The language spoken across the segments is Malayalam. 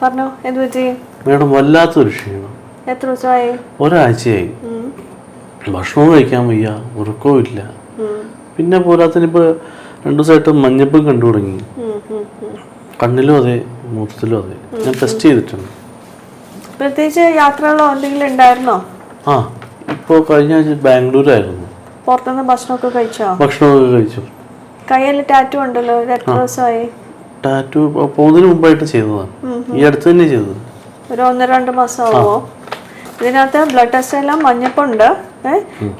പറഞ്ഞോ, എന്ത് പറ്റി? മേഡം വല്ലാത്തൊരു ക്ഷീണം. എത്ര ദിവസമായി? ഒരാഴ്ചയായി. ഭക്ഷണവും കഴിക്കാൻ വയ്യ, ഉറക്കവും ഇല്ല. പിന്നെ പോരാത്തിന് ഇപ്പോൾ 2 ദിവസമായിട്ട് മഞ്ഞപ്പും കണ്ടു തുടങ്ങി. കണ്ണിലും അതെ, മുഖത്തിലും അതെ. ഞാൻ ടെസ്റ്റ് ചെയ്തിട്ടുണ്ട്. പ്രത്യേകിച്ച് യാത്രകളോ എന്തെങ്കിലും ഉണ്ടായിരുന്നോ? ആ, ഇപ്പോൾ കഴിഞ്ഞ ആഴ്ച ബാംഗ്ലൂരായിരുന്നു. പുറത്തുനിന്ന് ഭക്ഷണമൊക്കെ കഴിച്ചോ? ഭക്ഷണമൊക്കെ കഴിച്ചു. കയ്യിൽ ടാറ്റു ഉണ്ടല്ലോ, ഇത് എത്ര ദിവസമായി? ടാറ്റു പോകുന്നതിന് മുമ്പായിട്ട് ചെയ്തതാണ്. ഈ അടുത്ത് തന്നെ ചെയ്തത്. ഒരു 1-2 മാസം ആവുമോ? ഇതിനകത്ത് ബ്ലഡ് ടെസ്റ്റ് എല്ലാം മഞ്ഞപ്പുണ്ട്,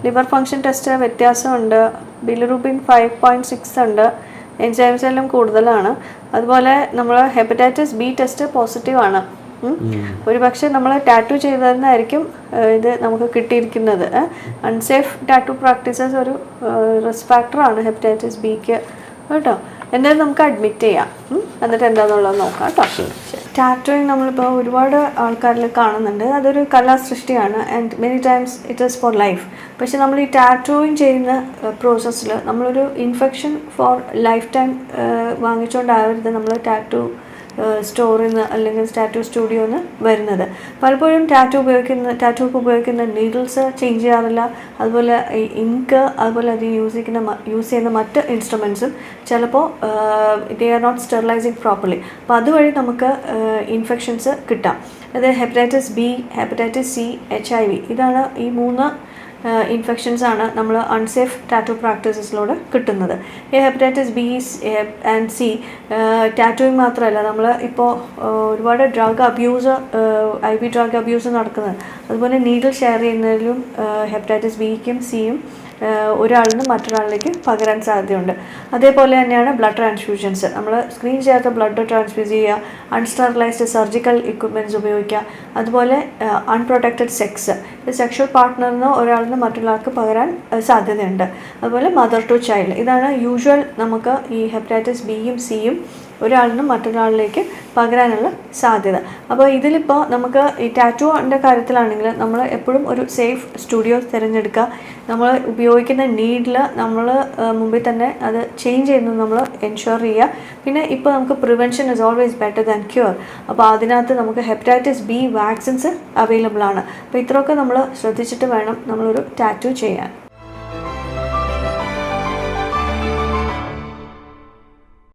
ലിവർ ഫങ്ഷൻ ടെസ്റ്റ് വ്യത്യാസമുണ്ട്, ബിലിറൂബിൻ 5.6 ഉണ്ട്, എൻസൈംസ് എല്ലാം കൂടുതലാണ്. അതുപോലെ നമ്മൾ ഹെപ്പറ്റൈറ്റിസ് ബി ടെസ്റ്റ് പോസിറ്റീവാണ്. ഒരു പക്ഷേ നമ്മൾ ടാറ്റു ചെയ്തതെന്നായിരിക്കും ഇത് നമുക്ക് കിട്ടിയിരിക്കുന്നത്. അൺസേഫ് ടാറ്റു പ്രാക്ടീസസ് ഒരു റിസ്ക് ഫാക്ടറാണ് ഹെപ്പറ്റൈറ്റിസ് ബിക്ക് കേട്ടോ. എന്തായാലും നമുക്ക് അഡ്മിറ്റ് ചെയ്യാം, എന്നിട്ട് എന്താണെന്നുള്ളത് നോക്കാം കേട്ടോ. ടാറ്റോയിങ് നമ്മളിപ്പോൾ ഒരുപാട് ആൾക്കാരിൽ കാണുന്നുണ്ട്. അതൊരു കലാസൃഷ്ടിയാണ് and many times it is for life. പക്ഷെ നമ്മൾ ഈ ടാറ്റോയിങ് ചെയ്യുന്ന പ്രോസസ്സിൽ നമ്മളൊരു ഇൻഫെക്ഷൻ ഫോർ ലൈഫ് ടൈം വാങ്ങിച്ചുകൊണ്ടാവരുത് നമ്മൾ ടാറ്റു സ്റ്റോറിൽ നിന്ന് അല്ലെങ്കിൽ ടാറ്റു സ്റ്റുഡിയോയിൽ നിന്ന് വരുന്നത്. പലപ്പോഴും ടാറ്റൂക്ക് ഉപയോഗിക്കുന്ന നീഡിൽസ് ചേഞ്ച് ചെയ്യാറില്ല. അതുപോലെ ഈ ഇങ്ക്, അതുപോലെ അത് യൂസ് ചെയ്യുന്ന മറ്റ് ഇൻസ്ട്രുമെൻസും ചിലപ്പോൾ they are not sterilising properly. അപ്പോൾ അതുവഴി നമുക്ക് ഇൻഫെക്ഷൻസ് കിട്ടാം. അത് hepatitis B, hepatitis C, HIV ഇതാണ് ഈ 3 ഇൻഫെക്ഷൻസ് ആണ് നമ്മൾ അൺസേഫ് ടാറ്റു പ്രാക്ടീസസിലൂടെ കിട്ടുന്നത്. ഈ hepatitis B and C tattooing മാത്രമല്ല, നമ്മൾ ഇപ്പോൾ ഒരുപാട് drug abuse, IV drug abuse നടക്കുന്നത്. അതുപോലെ നീഡിൽ ഷെയർ ചെയ്യുന്നതിലും ഹെപ്പറ്റൈറ്റിസ് ബിക്കും സിയും ഒരാളിൽ നിന്ന് മറ്റൊരാളിലേക്ക് പകരാൻ സാധ്യതയുണ്ട്. അതേപോലെ തന്നെയാണ് ബ്ലഡ് ട്രാൻസ്ഫ്യൂഷൻസ്. നമ്മൾ സ്ക്രീൻ ചെയ്യാത്ത ബ്ലഡ് ട്രാൻസ്ഫ്യൂസ് ചെയ്യുക, അൺസ്റ്റെറിലൈസ്ഡ് സർജിക്കൽ ഇക്വിപ്മെൻറ്റ്സ് ഉപയോഗിക്കുക, അതുപോലെ അൺപ്രൊട്ടക്റ്റഡ് സെക്സ്, സെക്ഷൽ പാർട്ട്ണറിൽ നിന്ന് ഒരാളിൽ നിന്ന് മറ്റൊരാൾക്ക് പകരാൻ സാധ്യതയുണ്ട്. അതുപോലെ മദർ ടു ചൈൽഡ്, ഇതാണ് യൂഷ്വൽ നമുക്ക് ഈ ഹെപ്പറ്റൈറ്റിസ് ബിയും സിയും ഒരാളിൽ നിന്ന് മറ്റൊരാളിലേക്ക് പകരാനുള്ള സാധ്യത. അപ്പോൾ ഇതിലിപ്പോൾ നമുക്ക് ഈ ടാറ്റുവിൻ്റെ കാര്യത്തിലാണെങ്കിൽ നമ്മൾ എപ്പോഴും ഒരു സേഫ് സ്റ്റുഡിയോ തിരഞ്ഞെടുക്കുക. നമ്മൾ ഉപയോഗിക്കുന്ന നീഡിൽ നമ്മൾ മുമ്പിൽ തന്നെ അത് ചേഞ്ച് ചെയ്യുന്നത് നമ്മൾ എൻഷുർ ചെയ്യുക. പിന്നെ ഇപ്പോൾ നമുക്ക് prevention is always better than cure. അപ്പോൾ അതിനകത്ത് നമുക്ക് ഹെപ്പറ്റൈറ്റിസ് ബി വാക്സിൻസ് അവൈലബിൾ ആണ്. അപ്പോൾ ഇത്രയൊക്കെ നമ്മൾ ശ്രദ്ധിച്ചിട്ട് വേണം നമ്മളൊരു ടാറ്റു ചെയ്യാൻ.